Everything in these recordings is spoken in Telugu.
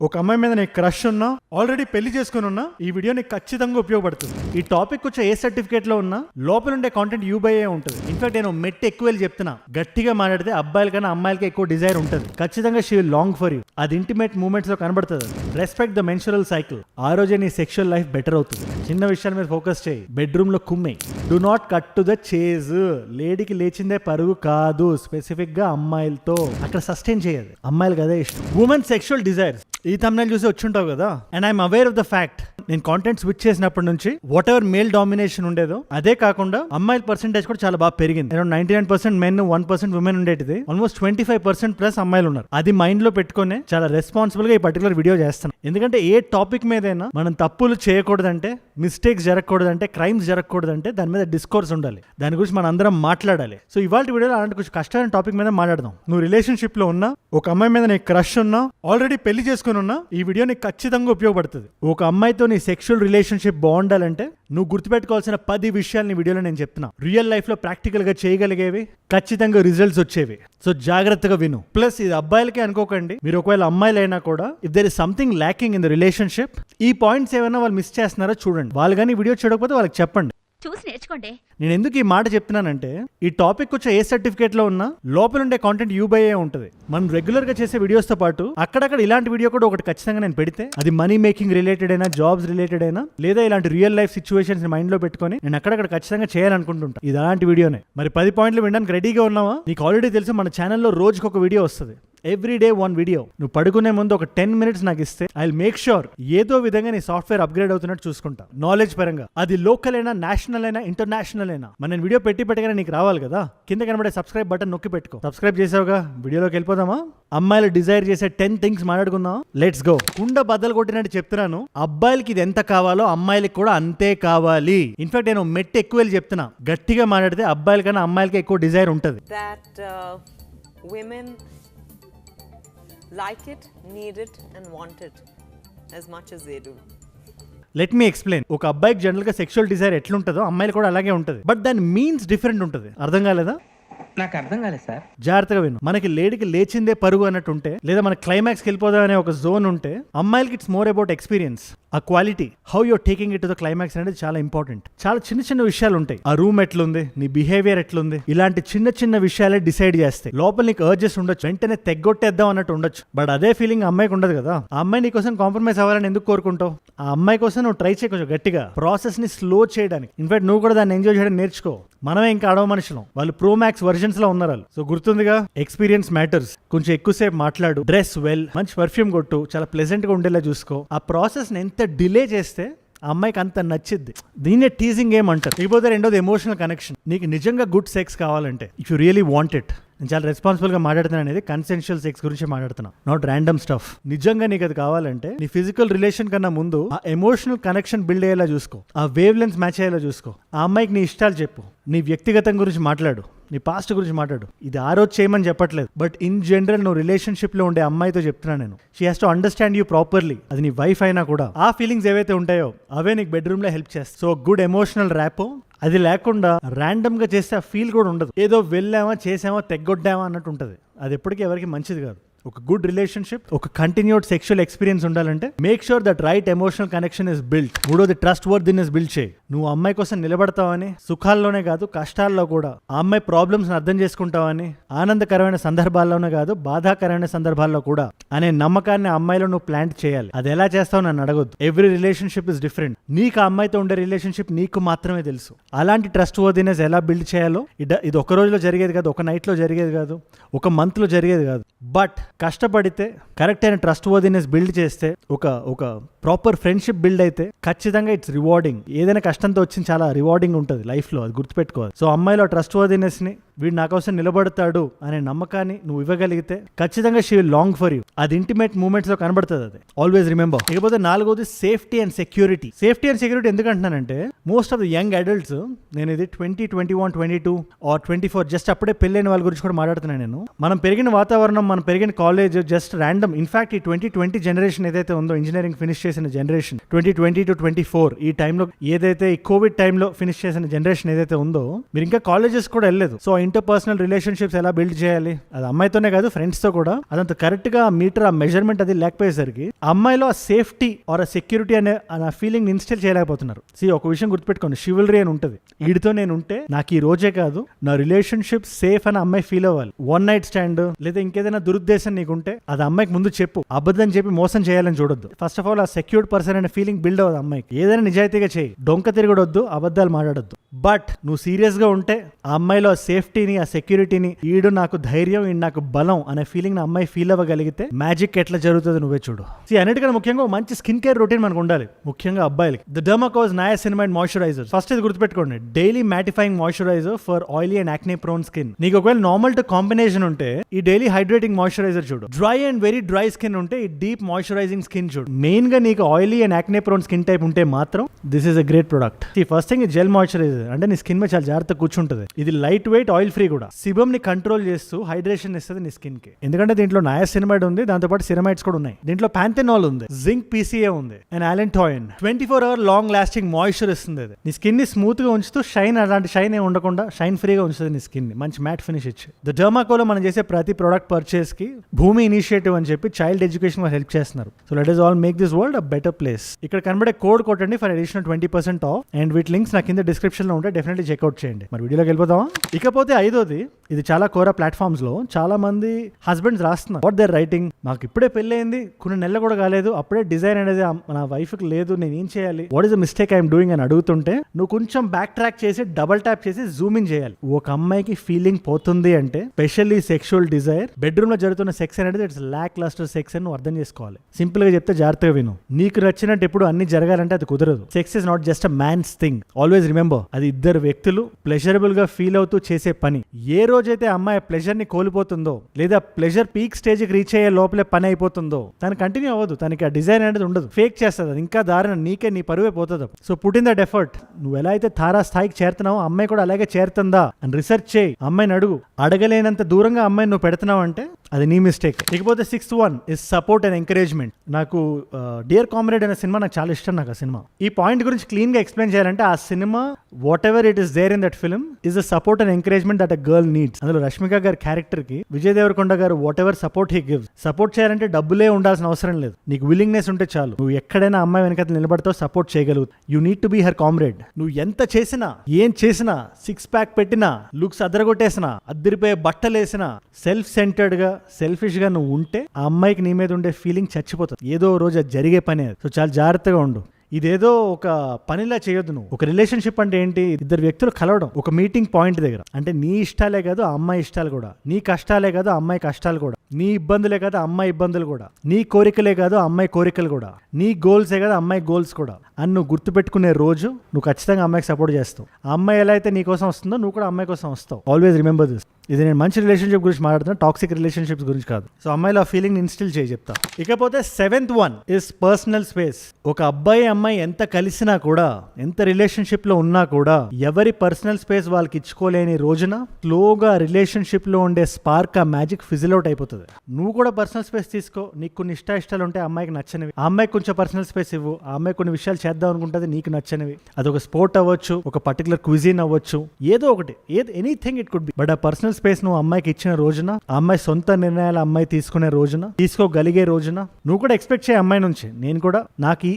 ఒక అమ్మాయి మీద నీకు క్రష్ ఉన్నా, ఆల్రెడీ పెళ్లి చేసుకుని ఉన్నా, ఈ వీడియో నీకు ఖచ్చితంగా ఉపయోగపడుతుంది. ఈ టాపిక్ వచ్చే ఏ సర్టిఫికేట్ లో ఉన్నా లోపల ఉండే కాంటెంట్ యూబైఏ ఉంటుంది. ఇన్ఫాక్ట్ నేను మెట్ ఎక్కువ వెళ్ళి చెప్తున్నా, గట్టిగా మాట్లాడితే అబ్బాయిల కన్నా అమ్మాయిలకి ఎక్కువ డిజైర్ ఉంటుంది. ఖచ్చితంగా she will long for you. అది ఇంటిమేట్ మూమెంట్స్ లో కనబడుతుంది. Respect the menstrual cycle. ఆ రోజే నీ సెక్షువల్ లైఫ్ బెటర్ అవుతుంది. చిన్న విషయాల మీద ఫోకస్ చేయి. బెడ్రూమ్ లో కుమ్మే. Do not cut to the chase. లేడీకి లేచిందే పరుగు కాదు. స్పెసిఫిక్ గా అమ్మాయిలతో అక్కడ సస్టైన్ చేయదు. అమ్మాయిలకి అదే ఇష్టం. ఉమెన్ సెక్షువల్ డిజైర్స్ ఈ thumbnail చూసి వచ్చుంటావు కదా. And I'm aware of the fact, నేను కాంటెంట్ స్విచ్ చేసినప్పటి నుంచి వాట్ ఎవర్ మేల్ డామినేషన్ ఉండేదో అదే కాకుండా అమ్మాయిల పర్సెంటేజ్ కూడా చాలా బాగా పెరిగింది. 99% మెన్ 1% ఉమెన్ ఉండేటిది ఆల్మోస్ట్ 25% ప్లస్ అమ్మాయిలు ఉన్నారు. అది మైండ్ లో పెట్టుకునే చాలా రెస్పాన్సిబుల్ గా ఈ పర్టికులర్ వీడియో చేస్తాను. ఎందుకంటే ఏ టాపిక్ మీదైనా మనం తప్పులు చేయకూడదంటే, మిస్టేక్స్ జరగకూడదంటే, క్రైమ్స్ జరగకూడదంటే దాని మీద డిస్కోర్స్ ఉండాలి. దాని గురించి మనం అందరం మాట్లాడాలి. సో ఇవాళ వీడియోలో అలాంటి కొంచెం కష్టమైన టాపిక్ మీద మాట్లాడదాం. నువ్వు రిలేషన్షిప్ లో ఉన్నా, ఒక అమ్మాయి మీద నీకు క్రష్ ఉన్నా, ఆల్రెడీ పెళ్లి చేసుకుని ఉన్నా, ఈ వీడియో నీకు ఖచ్చితంగా ఉపయోగపడుతుంది. ఒక అమ్మాయితో నీ సెక్షువల్ రిలేషన్షిప్ బాగుండాలంటే నువ్వు గుర్తుపెట్టుకోవాల్సిన 10 విషయాలని వీడియోలో నేను చెప్తున్నా. రియల్ లైఫ్ లో ప్రాక్టికల్ గా చేయగలిగేవి, ఖచ్చితంగా రిజల్ట్స్ వచ్చేవి. సో జాగ్రత్తగా విను. ప్లస్ ఇది అబ్బాయిలకే అనుకోకండి, మీరు ఒకవేళ అమ్మాయిలైనా కూడా if there is something lacking in the relationship, ఈ పాయింట్స్ ఏమైనా వాళ్ళు మిస్ చేస్తున్నారో చూడండి. వాళ్ళు కానీ వీడియో చూడకపోతే వాళ్ళకి చెప్పండి, చూసి నేర్చుకోండి. నేను ఎందుకు ఈ మాట చెప్తున్నానంటే ఈ టాపిక్ వచ్చే ఏ సర్టిఫికేట్ లో ఉన్నా లోపల ఉండే కాంటెంట్ యూబైఏ ఉంటుంది. మనం రెగ్యులర్ గా చేసే వీడియోస్ తో పాటు అక్కడక్కడ ఇలాంటి వీడియో కూడా ఒకటి ఖచ్చితంగా నేను పెడితే, అది మనీ మేకింగ్ రిలేటెడ్ అయినా, జాబ్స్ రిలేటెడ్ అయినా, లేదా ఇలాంటి రియల్ లైఫ్ సిచ్యువేషన్స్ మైండ్ లో పెట్టుకొని నేను అక్కడక్కడ ఖచ్చితంగా చేయాలనుకుంటుంటా. ఇది అలాంటి వీడియోనే. మరి 10 పాయింట్లు వినడానికి రెడీగా ఉన్నావా? నీకు ఆల్రెడీ తెలుసు మన ఛానల్లో రోజుకి ఒక వీడియో వస్తుంది. Every day 1 video. నువ్వు పడుకునే ముందు ఒక 10 minutes నాకు ఇస్తే ఐ విల్ మేక్ ష్యూర్ ఏదో విధంగా నీ సాఫ్ట్వేర్ అప్గ్రేడ్ అవుతున్నట్టు చూసుకుంటా. నాలెడ్జ్ పరంగా అది లోకల్ అయినా, నేషనల్ అయినా, ఇంటర్నేషనల్ అయినా. మన వీడియో పెట్టగానే నీకు రావాలి కదా. కింద కనబడే సబ్స్క్రైబ్ బటన్ నొక్కి పెట్టుకో. సబ్స్క్రైబ్ చేసావుగా, వీడియోలోకి వెళ్ళిపోదామా? అమ్మాయిలు డిజైర్ చేసే 10 things మాట్లాడుకుందాం. Let's go. కుండ బద్దలు కొట్టినట్టు చెప్తున్నాను, అబ్బాయిలకి ఇది ఎంత కావాలో అమ్మాయిలకి కూడా అంతే కావాలి. ఇన్ఫాక్ట్ నేను మెట్ ఎక్కువ వెళ్ళి చెప్తున్నా, గట్టిగా మాట్లాడితే అబ్బాయిల కన్నా అమ్మాయిలకి ఎక్కువ డిజైర్ ఉంటుంది. Like it, need it and want it as much as they do. Let me explain. ఒక అబ్బాయికి జనరల్ గా సెక్షువల్ డిజైర్ ఎట్లుంటుందో అమ్మాయిలు కూడా అలాగే ఉంటుంది. బట్ దాని మీన్స్ డిఫరెంట్ ఉంటుంది. అర్థం కాలేదా? నాకు అర్థం కాలేదు సార్. జాగ్రత్తగా విను. మనకి లేడీకి లేచిందే పరుగు అన్నట్టు ఉంటే, లేదా మన క్లైమాక్స్ వెళ్ళిపోదాం అనే ఒక జోన్ ఉంటే, అమ్మాయిలకి ఇట్స్ మోర్ అబౌట్ ఎక్స్పీరియన్స్. ఆ quality, how you're taking it to the climax అనేది చాలా ఇంపార్టెంట్. చాలా చిన్న చిన్న విషయాలు ఉంటాయి. ఆ రూమ్ ఎట్లుంది, నీ బిహేవియర్ ఎట్లుంది, ఇలాంటి చిన్న చిన్న విషయాలే డిసైడ్ చేస్తాయి. లోపల నీకు అర్జెస్ ఉండొచ్చు, వెంటనే తెగ్గొట్టేద్దాం అన్నట్టు ఉండొచ్చు. బట్ అదే ఫీలింగ్ అమ్మాయికి ఉండదు కదా. ఆ అమ్మాయి నీ కోసం కాంప్రమైజ్ అవ్వాలని ఎందుకు కోరుకుంటావు? ఆ అమ్మాయి కోసం నువ్వు ట్రై చేయ కొంచెం గట్టిగా, ప్రాసెస్ ని స్లో చేయడానికి. ఇన్ఫాక్ట్ నువ్వు కూడా దాన్ని ఎంజాయ్ చేయడం నేర్చుకో. మనమే ఇంకా అడవ మనుషులం, వాళ్ళు ప్రో మ్యాక్స్ వర్జన్స్ లో ఉన్నారు. సో గుర్తుందిగా, ఎక్స్పీరియన్స్ మ్యాటర్స్. కొంచెం ఎక్కువసేపు మాట్లాడు, డ్రెస్ వెల్, మంచి పర్ఫ్యూమ్ కొట్టు, చాలా ప్లెజెంట్ గా ఉండేలా చూసుకో. ఆ ప్రాసెస్ ని ఎంత డిలే చేస్తే ఆ అమ్మాయికి అంత నచ్చిద్ది. దీన్నే టీజింగ్ గేమ్ అంటారు. ఇకపోతే రెండోది ఎమోషనల్ కనెక్షన్. నీకు నిజంగా గుడ్ సెక్స్ కావాలంటే, if you really want it, నేను చాలా రెస్పాన్సిబుల్ గా మాట్లాడుతున్నా అనేది కన్సెన్షువల్ సెక్స్ గురించి మాట్లాడుతున్నా, నాట్ ర్యాండమ్ స్టఫ్. నిజంగా నీకు అది కావాలంటే నీ ఫిజికల్ రిలేషన్ కన్నా ముందు ఆ ఎమోషనల్ కనెక్షన్ బిల్డ్ అయ్యేలా చూసుకో. ఆ వేవ్ లెన్స్ మ్యాచ్ అయ్యేలా చూసుకో. ఆ అమ్మాయికి నీ ఇష్టాలు చెప్పు, నీ వ్యక్తిగతం గురించి మాట్లాడు, నీ పాస్ట్ గురించి మాట్లాడు. ఇది ఆ రోజు చేయమని చెప్పట్లేదు, బట్ ఇన్ జనరల్ నువ్వు రిలేషన్షిప్ లో ఉండే అమ్మాయితో చెప్తున్నా నేను. She has to understand you properly. అది నీ వైఫ్ అయినా కూడా ఆ ఫీలింగ్స్ ఏవైతే ఉంటాయో అవే నీకు బెడ్రూమ్ లో హెల్ప్ చేస్తాయి. So good emotional rapport. అది లేకుండా ర్యాండమ్ గా చేస్తే ఆ ఫీల్ కూడా ఉండదు. ఏదో వెళ్ళామా, చేసామా, తెగ్గొడ్డామా అన్నట్టు ఉంటుంది. అది ఎప్పటికీ ఎవరికి మంచిది కాదు. ఒక గుడ్ రిలేషన్షిప్, ఒక కంటిన్యూడ్ సెక్షువల్ ఎక్స్పీరియన్స్ ఉండాలంటే make sure that right emotional connection is build. మూడోది ట్రస్ట్ వర్దినెస్ బిల్డ్ చేయి. నువ్వు అమ్మాయి కోసం నిలబడతావని, సుఖాల్లోనే కాదు కష్టాల్లో కూడా ఆ అమ్మాయి ప్రాబ్లమ్స్ అర్థం చేసుకుంటావని, ఆనందకరమైన సందర్భాల్లోనే కాదు బాధాకరమైన సందర్భాల్లో కూడా అనే నమ్మకాన్ని అమ్మాయిలో నువ్వు ప్లాంట్ చేయాలి. అది ఎలా చేస్తావు నన్ను అడగొద్దు. Every relationship is different. నీకు ఆ అమ్మాయితో ఉండే రిలేషన్షిప్ నీకు మాత్రమే తెలుసు. అలాంటి ట్రస్ట్ వర్దినెస్ ఎలా బిల్డ్ చేయాలో ఇది ఒక రోజులో జరిగేది కాదు, ఒక నైట్ లో జరిగేది కాదు, ఒక మంత్ లో జరిగేది కాదు. బట్ కష్టపడితే కరెక్ట్ అయిన ట్రస్ట్ వర్దినెస్ బిల్డ్ చేస్తే, ఒక ప్రాపర్ ఫ్రెండ్షిప్ బిల్డ్ అయితే ఖచ్చితంగా ఇట్స్ రివార్డింగ్. ఏదైనా కష్టంతో వచ్చింది చాలా రివార్డింగ్ ఉంటుంది లైఫ్ లో, అది గుర్తుపెట్టుకోవాలి. సో అమ్మాయిలో ట్రస్ట్ వర్దినెస్ ని, వీడు నా కోసం నిలబడతాడు అనే నమ్మకాన్ని నువ్వు ఇవ్వగలిగితే ఖచ్చితంగా she will long for you. అది ఇంటిమేట్ మూమెంట్స్ లో కనబడుతుంది. అది ఆల్వేస్ రిమెంబర్. ఇకపోతే నాలుగోది safety and security. Safety and security ఎందుకు అంటున్నానంటే, most of the young adults, నేను ఇది 20, 21, 22 ఆర్ 24 జస్ట్ అప్పుడే పెళ్ళైన వాళ్ళ గురించి కూడా మాట్లాడుతున్నాను నేను. మనం పెరిగిన వాతావరణం, మనం పెరిగిన కాలేజ్ జస్ట్ ర్యాండమ్. ఇన్ఫాక్ట్ ఈ 2020 జనరేషన్ ఏదైతే ఉందో, ఇంజనీరింగ్ ఫినిష్ చేసే చేసిన జనరేషన్ 2020 to 24 ఈ టైంలో ఏదైతే ఈ కోవిడ్ టైంలో ఫినిష్ చేసిన జనరేషన్ ఏదైతే ఉందో, మీరు ఇంకా కాలేజెస్ కూడా వెళ్ళలేదు. సో ఇంటర్ పర్సనల్ రిలేషన్షిప్స్ ఎలా బిల్డ్ చేయాలి, అది అమ్మాయితోనే కాదు ఫ్రెండ్స్ తో కూడా, అదంత కరెక్ట్ గా మీటర్ ఆ మెజర్మెంట్ అది లేకపోయేసరికి అమ్మాయిలో ఆ సేఫ్టీ ఆర్ ఆ సెక్యూరిటీ అనే ఆ ఫీలింగ్ ఇన్స్టిల్ చేయలేకపోతున్నారు. ఒక విషయం గుర్తుపెట్టుకోండి, షివల్రీ అని ఉంటుంది. వీడితో నేను ఉంటే నాకు ఈ రోజే కాదు నా రిలేషన్షిప్ సేఫ్ అని అమ్మాయి ఫీల్ అవ్వాలి. వన్ నైట్ స్టాండ్ లేదా ఇంకేదైనా దురుద్దేశం నీకుంటే అది అమ్మాయికి ముందు చెప్పు. అబద్ధం చెప్పి మోసం చేయాలని చూడొద్దు. ఫస్ట్ ఆఫ్ ఆల్ ఆ సెక్యూర్డ్ పర్సన్ అనే ఫీలింగ్ బిల్డ్ అవ్వదు అమ్మాయికి. ఏదైనా నిజాయితీగా చేయి, డొంక తిరగడొద్దు, అబద్ధాలు మాట్లాడొద్దు. బట్ నువ్వు సీరియస్ గా ఉంటే ఆ అమ్మాయిలో ఆ సేఫ్టీని, ఆ సెక్యూరిటీని, ఈడు నాకు ధైర్యం, ఈడు నాకు బలం అనే ఫీలింగ్ నా అమ్మాయి ఫీల్ అవ్వగలిగితే మ్యాజిక్ ఎట్లా జరుగుతుందో నువ్వే చూడు. అన్నిటికన్నా ముఖ్యంగా మంచి స్కిన్ కేర్ రొటీన్ మనకు ఉండాలి, ముఖ్యంగా అబ్బాయిలకి. The Derma Co's niacinamide moisturiser. First ఇది గుర్తుపెట్టుకోండి, daily mattifying moisturiser for oily and acne prone skin. నీకు ఒకవేళ నార్మల్ టు కాంబినేషన్ ఉంటే ఈ డైలీ హైడ్రేటింగ్ మాయిశ్చరైజర్ చూడు. Dry and very dry skin ఉంటే ఈ డీప్ మాయిశ్చరైజింగ్ స్కిన్ చూడు. మెయిన్ గా నీకు oily and acne prone skin type ఉంటే మాత్రం this is a great product. First thing gel moisturiser అంటే నీ స్కిన్ మీద చాలా జాగ్రత్తగా కూర్చుంటుంది. ఇది లైట్ వెయిట్, ఆయిల్ ఫ్రీ కూడా. సిబమ్ ని కంట్రోల్ చేస్తూ హైడ్రేషన్ ఇస్తుంది నీ స్కిన్ కి. ఎందుకంటే దీంట్లో నయాసినమైడ్ ఉంది, దాంతో పాటు సిరమైడ్స్ కూడా ఉన్నాయి. దీంట్లో పాంథెనాల్ ఉంది, జింక్ పీసీఏ ఉంది and allantoin. 24 hour long lasting moisture ఇస్తుంది. నీ స్కిన్ ని స్మూత్ గా ఉంచుతూ షైన్, అలాంటి షైన్ ఏ ఉండకుండా షైన్ ఫ్రీగా ఉంచుతుంది నీ స్కిన్ ని. మంచి మ్యాట్ ఫినిష్ ఇచ్చి. ద డెర్మాకోలో మనం చేసే ప్రతి ప్రొడక్ట్ పర్చేస్ కి భూమి ఇనిషియేటివ్ అని చెప్పి చైల్డ్ ఎడ్యుకేషన్ హెల్ప్ చేస్తున్నారు. So let us all make this world a better place. ఇక్కడ కనబడే కోడ్ కొట్టండి ఫర్ అడిషనల్ 20% ఆఫ్. అండ్ వీటి లింక్స్ నా కింద డిస్క్రిప్షన్ లో ఉంటే డెఫినెట్లీ చెక్అవుట్ చేయండి. మరి వీడియోలోకి వెళ్ళిపోతామా? ఇకపోతే ఐదోది, ఇది చాలా కోరా ప్లాట్ఫామ్స్ లో చాలా మంది హస్బెండ్స్ రాస్తున్నారు వాట్ దేర్ రైటింగ్. మాకు ఇప్పుడే పెళ్ళయింది, కొన్ని నెలలు కూడా కాలేదు, అప్పుడే డిజైన్ అనేది నా వైఫ్ కి లేదు, నేను ఏం చేయాలి, what is the mistake I'm doing అని అడుగుతుంటే నువ్వు కొంచెం బ్యాక్ ట్రాక్ చేసి డబల్ ట్యాప్ చేసి జూమ్ ఇన్ చేయాలి. ఒక అమ్మాయికి ఫీలింగ్ పోతుంది అంటే, స్పెషల్లీ సెక్షువల్ డిజైర్, బెడ్రూమ్ లో జరుగుతున్న సెక్స్ అనేది ఇట్స్ లాక్ లస్టర్ సెక్స్ అని నువ్వు అర్థం చేసుకోవాలి. సింపుల్ గా చెప్తే జాగ్రత్తగా విను. నీకు నచ్చినట్టు ఎప్పుడు అన్ని జరగాలంటే అది కుదరదు. Sex is not just a man's thing. Always remember, అది ఇద్దరు వ్యక్తులు ప్లెజరబుల్ గా ఫీల్ అవుతూ చేసే పని. ఏ రోజైతే అమ్మాయి ప్లెజర్ ని కోల్పోతుందో లేదా ప్లెజర్ పీక్ స్టేజ్ కి రీచ్ అయ్యే లోపలే పని అయిపోతుందో తను కంటిన్యూ అవ్వదు. తనకి ఆ డిజైన్ అనేది ఉండదు, ఫేక్ చేస్తుంది. అది ఇంకా దారుణం, నీకే నీ పరువే పోతుంది. So put in that effort. నువ్వు ఎలా అయితే తారా స్థాయికి చేరుతున్నావో అమ్మాయి కూడా అలాగే చేరుతుందా అని రీసెర్చ్ చేయి. అమ్మాయిని అడుగు. అడగలేనంత దూరంగా అమ్మాయిని నువ్వు పెడుతున్నావు అంటే అది నీ మిస్టేక్. ఇకపోతే 6th one is support and encouragement. నాకు డియర్ కామ్రేడ్ అనే సినిమా నాకు చాలా ఇష్టం. నాకు ఆ సినిమా ఈ పాయింట్ గురించి క్లీన్ గా ఎక్స్ప్లెయిన్ చేయాలంటే, ఆ cinema whatever it is there in that film is a support and encouragement that a girl needs. అందులో రష్మిక గారి క్యారెక్టర్ కి Vijay Deverakonda garu whatever support he gives. Support చేయాలంటే డబ్బులే ఉండాల్సిన అవసరం లేదు, నీకు విల్లింగ్నెస్ ఉంటే చాలు. నువ్వు ఎక్కడైనా అమ్మాయి వెనకాల నిలబడతావు, సపోర్ట్ చేయగలుగుతావు. You need to be her comrade. నువ్వు ఎంత చేసినా, ఏం చేసినా, 6 pack పెట్టినా, లుక్స్ అదరగొట్టేసినా, అద్దరిపోయే బట్టలు వేసినా, సెల్ఫ్ సెంటర్డ్ గా, సెల్ఫిష్ గా నువ్వు ఉంటే ఆ అమ్మాయికి నీ మీద ఉండే ఫీలింగ్ చచ్చిపోతుంది. ఏదో రోజు అది జరిగే పని. సో చాలా జాగ్రత్తగా ఉండు. ఇదేదో ఒక పనిలా చేయొద్దు. నువ్వు ఒక రిలేషన్షిప్ అంటే ఏంటి, ఇద్దరు వ్యక్తులు కలవడం ఒక మీటింగ్ పాయింట్ దగ్గర. అంటే నీ ఇష్టాలే కాదు ఆ అమ్మాయి ఇష్టాలు కూడా, నీ కష్టాలే కాదు ఆ అమ్మాయి కష్టాలు కూడా, నీ ఇబ్బందులే కాదు అమ్మాయి ఇబ్బందులు కూడా, నీ కోరికలే కాదు అమ్మాయి కోరికలు కూడా, నీ గోల్సే కాదు అమ్మాయి గోల్స్ కూడా అని నువ్వు గుర్తుపెట్టుకునే రోజు నువ్వు ఖచ్చితంగా అమ్మాయికి సపోర్ట్ చేస్తావు. ఆ అమ్మాయి ఎలా అయితే నీ కోసం వస్తుందో నువ్వు కూడా అమ్మాయి కోసం వస్తావు. Always remember this. ఇది నేను మంచి రిలేషన్షిప్ గురించి మాట్లాడుతున్నా, టాక్సిక్ రిలేషన్షిప్స్ గురించి కాదు. సో అమ్మాయిలో ఆ ఫీలింగ్ ఇన్స్టిల్ చేయి చెప్తా. ఇకపోతే 7th one is personal space. ఒక అబ్బాయి అమ్మాయి ఎంత కలిసినా కూడా, ఎంత రిలేషన్షిప్ లో ఉన్నా కూడా, ఎవరి పర్సనల్ స్పేస్ వాళ్ళకి ఇచ్చుకోలేని రోజున స్లోగా రిలేషన్షిప్ లో ఉండే స్పార్క్, ఆ మ్యాజిక్ ఫిజిల్ అవుట్ అయిపోతుంది. నువ్వు కూడా పర్సనల్ స్పేస్ తీసుకో. నీకు కొన్ని ఇష్టాలు ఉంటే అమ్మాయికి నచ్చనివి, ఆ అమ్మాయికి కొంచెం పర్సనల్ స్పేస్ ఇవ్వు. ఆ అమ్మాయి కొన్ని విషయాలు చేద్దాం అనుకుంటుంది, నీకు నచ్చనివి. అదొక స్పోర్ట్ అవ్వచ్చు, ఒక పర్టికులర్ క్విజిన్ అవ్వచ్చు, ఏదో ఒకటి, anything it could be. But ఆ పర్సనల్ స్పేస్ నువ్వు అమ్మాయికి ఇచ్చిన రోజున, ఆ అమ్మాయి సొంత నిర్ణయాలు అమ్మాయి తీసుకునే రోజున, తీసుకోగలిగే రోజున నువ్వు కూడా ఎక్స్పెక్ట్ చేయ అమ్మాయి నుంచి, నేను కూడా నాకు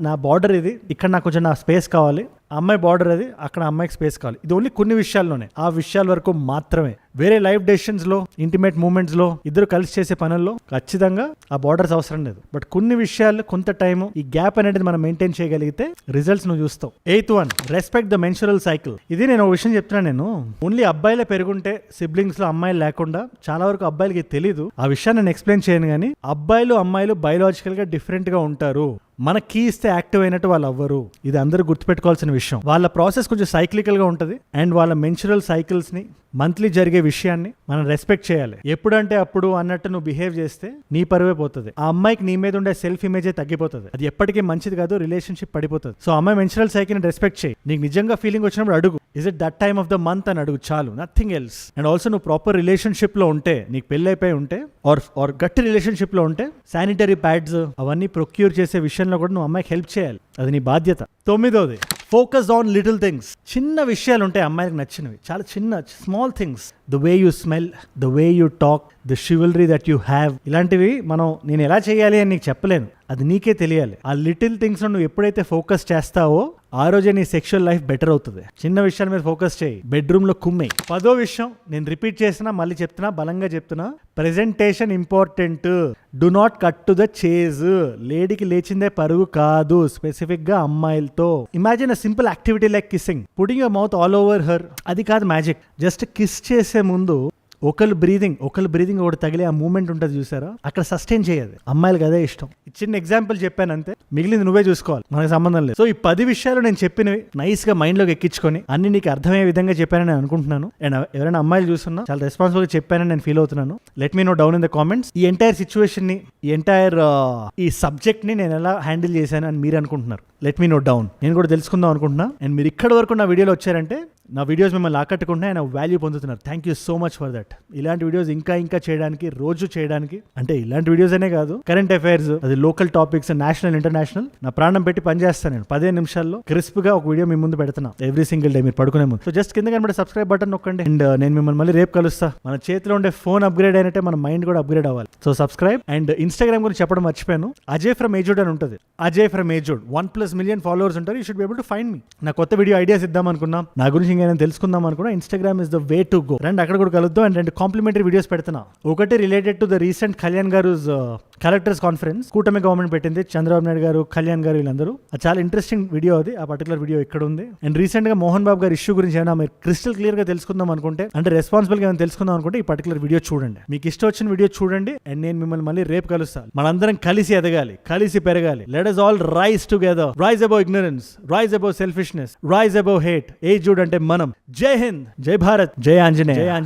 నా బార్డర్ ఇది, ఇక్కడ నాకు కొంచెం నా స్పేస్ కావాలి. అమ్మాయి బార్డర్ అది, అక్కడ అమ్మాయికి స్పేస్ కావాలి. ఇది ఓన్లీ కొన్ని విషయాల్లోనే, ఆ విషయాల వరకు మాత్రమే. వేరే లైఫ్ డెసిషన్స్ లో, ఇంటిమేట్ మూమెంట్స్ లో, ఇద్దరు కలిసి చేసే పనుల్లో ఖచ్చితంగా ఆ బార్డర్స్ అవసరం లేదు. బట్ కొన్ని విషయాలు, కొంత టైం, ఈ గ్యాప్ అనేది మనం మెయింటైన్ చేయగలిగితే రిజల్ట్స్ నువ్వు చూస్తావు. 8th one respect the menstrual cycle. ఇది నేను ఒక విషయం చెప్తున్నా. నేను ఓన్లీ అబ్బాయిలే పెరుగుంటే సిబ్లింగ్స్ లో అమ్మాయిలు లేకుండా, చాలా వరకు అబ్బాయిలకి తెలీదు. ఆ విషయాన్ని నేను ఎక్స్ప్లెయిన్ చేయను. కానీ అబ్బాయిలు అమ్మాయిలు బయోలాజికల్ గా డిఫరెంట్ గా ఉంటారు. మన కీ ఇస్తే యాక్టివ్ అయినట్టు వాళ్ళు అవ్వరు. ఇది అందరూ గుర్తుపెట్టుకోవాల్సిన విషయం. వాళ్ళ ప్రాసెస్ కొంచెం సైక్లికల్ గా ఉంటుంది. అండ్ వాళ్ళ మెన్సురల్ సైకిల్స్ ని మంత్లీ జరిగే విషయాన్ని మనం రెస్పెక్ట్ చేయాలి. ఎప్పుడంటే అప్పుడు అన్నట్టు నువ్వు బిహేవ్ చేస్తే నీ పరువే పోతుంది. ఆ అమ్మాయికి నీ మీద ఉండే సెల్ఫ్ ఇమేజే తగ్గిపోతుంది. అది ఎప్పటికీ మంచిది కాదు, రిలేషన్షిప్ పడిపోతుంది. సో అమ్మాయి మెన్స్ట్రల్ సైకిల్ రెస్పెక్ట్ చేయి. నీకు నిజంగా ఫీలింగ్ వచ్చినప్పుడు అడుగు, is it that time of the month అని అడుగు, చాలు, నథింగ్ ఎల్స్. అండ్ ఆల్సో నువ్వు ప్రాపర్ రిలేషన్షిప్ లో ఉంటే, నీకు పెళ్లి అయిపోయి ఉంటే ఆర్ గట్టి రిలేషన్షిప్ లో ఉంటే శానిటరీ ప్యాడ్స్ అవన్నీ ప్రొక్యూర్ చేసే విషయంలో కూడా నువ్వు అమ్మాయికి హెల్ప్ చేయాలి. అది నీ బాధ్యత. 9వది, ఫోకస్ ఆన్ లిటిల్ థింగ్స్. చిన్న విషయాలు ఉంటాయి అమ్మాయిలకు నచ్చినవి, చాలా చిన్న small things. The way you smell, the way you talk, the chivalry that you have. ఇలాంటివి నేను ఎలా చేయాలి అని నీకు చెప్పలేను, అది నీకే తెలియాలి. ఆ లిటిల్ థింగ్స్ నువ్వు ఎప్పుడైతే ఫోకస్ చేస్తావో ఆ రోజే నీ సెక్షువల్ లైఫ్ బెటర్ అవుతుంది. చిన్న విషయాల మీద ఫోకస్ చేయి, బెడ్రూమ్ లో కుమ్మేయి. 10వ విషయం నేను రిపీట్ చేసినా మళ్ళీ చెప్తున్నా, బలంగా చెప్తున్నా, presentation important. Do not cut to the chase. లేడీకి లేచిందే పరుగు కాదు, స్పెసిఫిక్ గా అమ్మాయిలతో. Imagine a simple activity like kissing, putting your mouth all over her. అది కాదు మ్యాజిక్. జస్ట్ కిస్ చేసే ముందు ఒకళ్ళు బ్రీదింగ్ ఒకటి తగిలే ఆ మూమెంట్ ఉంటుంది చూసారా, అక్కడ సస్టైన్ చేయదు. అమ్మాయిలకు అదే ఇష్టం. చిన్న ఎగ్జాంపుల్ చెప్పాను అంతే, మిగిలింది నువ్వే చూసుకోవాలి, మనకు సంబంధం లేదు. సో ఈ 10 విషయాలు నేను చెప్పినవి నైస్ గా మైండ్ లోకి ఎక్కించుకొని అన్ని నీకు అర్థమయ్యే విధంగా చెప్పానని నేను అనుకుంటున్నాను. అండ్ ఎవరైనా అమ్మాయిలు చూస్తున్నా చాలా రెస్పాన్సిబుల్ గా చెప్పానని నేను ఫీల్ అవుతున్నాను. Let me know down in the comments. ఈ ఎంటైర్ సిచ్యువేషన్ ని, ఈ ఎంటైర్ ఈ సబ్జెక్ట్ ని నేను ఎలా హ్యాండిల్ చేశాను అని మీరు అనుకుంటున్నారు. Let me know down. నేను కూడా తెలుసుకుందాం అనుకుంటున్నా. అండ్ మీరు ఇక్కడ వరకు నా వీడియోలో వచ్చారంటే నా వీడియోస్ మిమ్మల్ని ఆకట్టుకుంటున్నాయి, ఆయన వాల్యూ పొందుతున్నారు. Thank you so much for that. ఇలాంటి వీడియోస్ ఇంకా చేయడానికి, రోజు చేయడానికి, అంటే ఇలాంటి వీడియోస్ అనే కాదు, కరెంట్ అఫైర్స్, అది లోకల్ టాపిక్స్, నేషనల్, ఇంటర్నేషనల్, నా ప్రాణం పెట్టి పనిచేస్తాను నేను. 15 నిమిషాల్లో క్రిస్ప్ గా ఒక వీడియో మీ ముందు పెడుతున్నా ఎవ్రీ సింగిల్ డే మీరు పడుకునే ముందు. సో జస్ట్ కింద కనబడే సబ్స్క్రైబ్ బటన్ నొక్కండి. అండ్ నేను మిమ్మల్ని మళ్ళీ రేపు కలుస్తా. మన చేతిలో ఉండే ఫోన్ అప్గ్రేడ్ అయినట్టే మన మైండ్ కూడా అప్గ్రేడ్ అవ్వాలి. So subscribe. అండ్ ఇన్స్టాగ్రామ్ గురించి చెప్పడం మర్చిపోయాను, అజయ్ ఫ్రమ్ ఏజుడ్ అని ఉంటుంది. అజయ్ ఫ్రమ్ ఏజుడ్ 1+ మిలియన్ ఫాలోవర్స్ ఉంటారు. You should be able to find me. నా కొత్త వీడియో ఐడియాస్ ఇద్దాం అనుకున్నా, నా గురించి ఇంకా తెలుసుకుందాం అనుకున్నా, Instagram is the way to go. రండి అక్కడ కూడా కలుద్దాం. అండ్ 2 కాంప్లిమెంటరీ వీడియోస్ పెడుతున్నా. ఒకటి related to the recent Kalyan గారు కలెక్టర్స్ కాన్ఫరెన్స్, కూటమి గవర్నమెంట్ పెట్టింది, చంద్రబాబు నాయుడు గారు, కళ్యాణ్ గారు, వీళ్ళందరూ. అది చాలా ఇంట్రెస్టింగ్ వీడియో. అది ఆ పర్టికులర్ వీడియో ఇక్కడ ఉంది. అండ్ రీసెంట్ గా మోహన్ బాబు గారి ఇష్యూ గురించి ఏమైనా మీరు క్రిస్టల్ క్లియర్ గా తెలుసుకుందాం అనుకుంటే, అంటే రెస్పాన్సిబుల్ గా ఏమైనా తెలుసుకుందాం అనుకుంటే ఈ పర్టికులర్ వీడియో చూడండి. మీకు ఇష్టం వచ్చిన వీడియో చూడండి. అండ్ నేను మిమ్మల్ని మళ్ళీ రేపు కలుస్తాను. మనందరం కలిసి ఎదగాలి, కలిసి పెరగాలి. Let us all rise together. Rise above ignorance, rise above selfishness, rise above hate. ఏజుడ్ అంటే మనం. జై హింద్, జై భారత్, జై ఆంజనేయ.